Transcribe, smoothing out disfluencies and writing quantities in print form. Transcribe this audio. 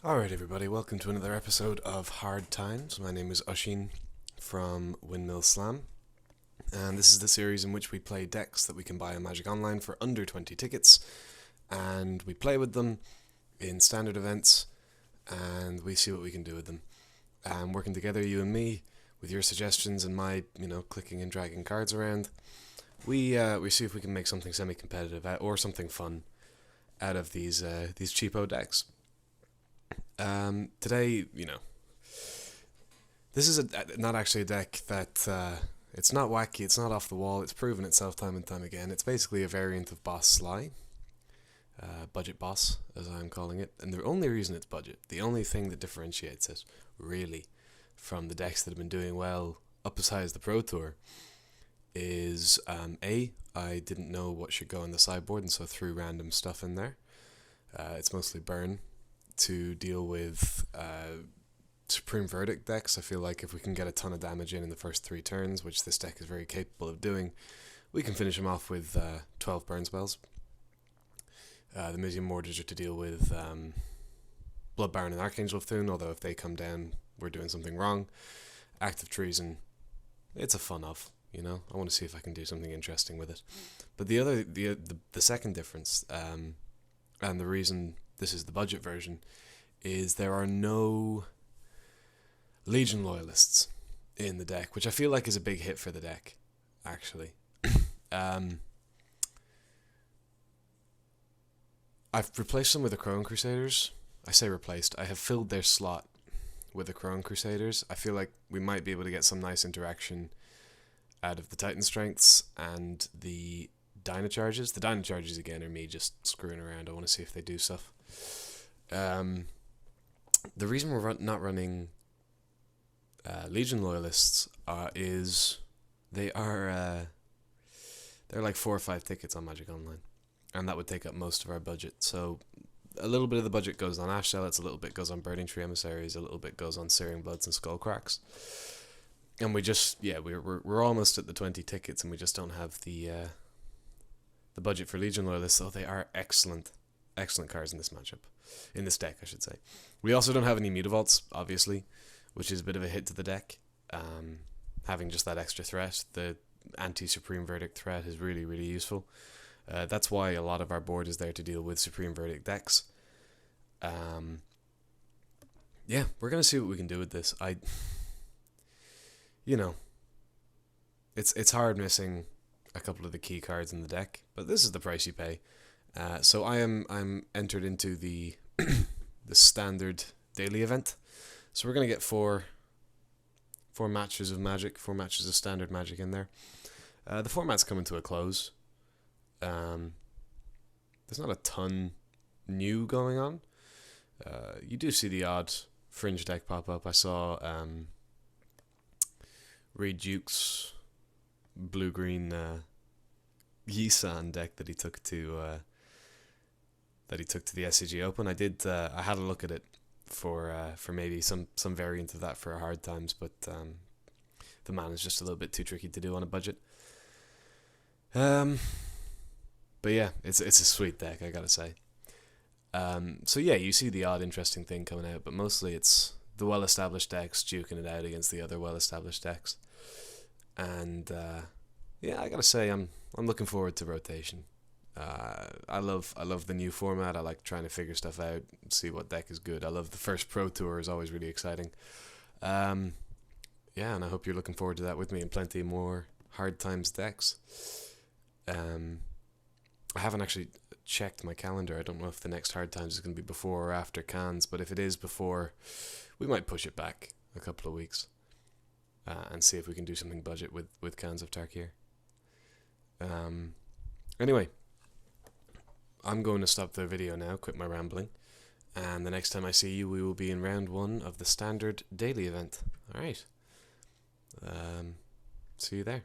Alright everybody, welcome to another episode of Hard Times. My name is Oisin from Windmill and this is the series in which we play decks that we can buy on Magic Online for under 20 tickets, and we play with them in standard events, and we see what we can do with them. Working together, you and me, with your suggestions and my, clicking and dragging cards around, we see if we can make something semi-competitive or something fun out of these cheapo decks. Today, this is not actually a deck that, it's not wacky, it's not off the wall, it's proven itself time and time again. It's basically a variant of Boss Sly, Budget Boss, as I'm calling it, and the only reason it's budget, the only thing that differentiates it, really, from the decks that have been doing well up as high as the Pro Tour, is, I didn't know what should go on the sideboard, and so threw random stuff in there. It's mostly burn to deal with Supreme Verdict decks. I feel like if we can get a ton of damage in the first 3 turns, which this deck is very capable of doing, we can finish them off with 12 burn spells. The Museum Mortgage are to deal with Blood Baron and Archangel of Thune, although if they come down, we're doing something wrong. Active Treason, it's a fun off, I want to see if I can do something interesting with it. But the second difference, and the reason this is the budget version, is there are no Legion Loyalists in the deck, which I feel like is a big hit for the deck, actually. I've replaced them with the Chrome Crusaders. I say replaced, I have filled their slot with the Chrome Crusaders. I feel like we might be able to get some nice interaction out of the Titan Strengths and the Dyna Charges. The Dyna Charges, again, are me just screwing around. I want to see if they do stuff. The reason we're not running Legion Loyalists is they're like 4 or 5 tickets on Magic Online, and that would take up most of our budget. So a little bit of the budget goes on Ash Zealots, a little bit goes on Burning Tree Emissaries, a little bit goes on Searing Bloods and Skullcracks. And we just, we're almost at the 20 tickets, and we just don't have the budget for Legion Loyalists, so they are excellent cards in this matchup. In this deck, I should say. We also don't have any Mutavaults, obviously, which is a bit of a hit to the deck. Having just that extra threat, the anti-Supreme Verdict threat, is really, really useful. That's why a lot of our board is there to deal with Supreme Verdict decks. Yeah, we're going to see what we can do with this. It's hard missing a couple of the key cards in the deck, but this is the price you pay. So I'm entered into the the standard daily event. So we're gonna get four matches of Magic, 4 matches of standard Magic in there. The format's coming to a close. There's not a ton new going on. You do see the odd fringe deck pop up. I saw Ray Duke's blue-green Yisan deck that he took to the SCG Open. I had a look at it for maybe some variant of that for Hard Times, but the man is just a little bit too tricky to do on a budget. But yeah, it's a sweet deck, I gotta say. So yeah, you see the odd interesting thing coming out, but mostly it's the well-established decks duking it out against the other well-established decks. And yeah, I gotta say, I'm looking forward to rotation. I love the new format. I like trying to figure stuff out, see what deck is good. I love the first Pro Tour, is always really exciting. Yeah, and I hope you're looking forward to that with me, and plenty more Hard Times decks. I haven't actually checked my calendar. I don't know if the next Hard Times is going to be before or after Cannes, but if it is before, we might push it back a couple of weeks and see if we can do something budget with Cannes of Tarkir. Anyway, I'm going to stop the video now, quit my rambling, and the next time I see you, we will be in round 1 of the standard daily event. Alright. See you there.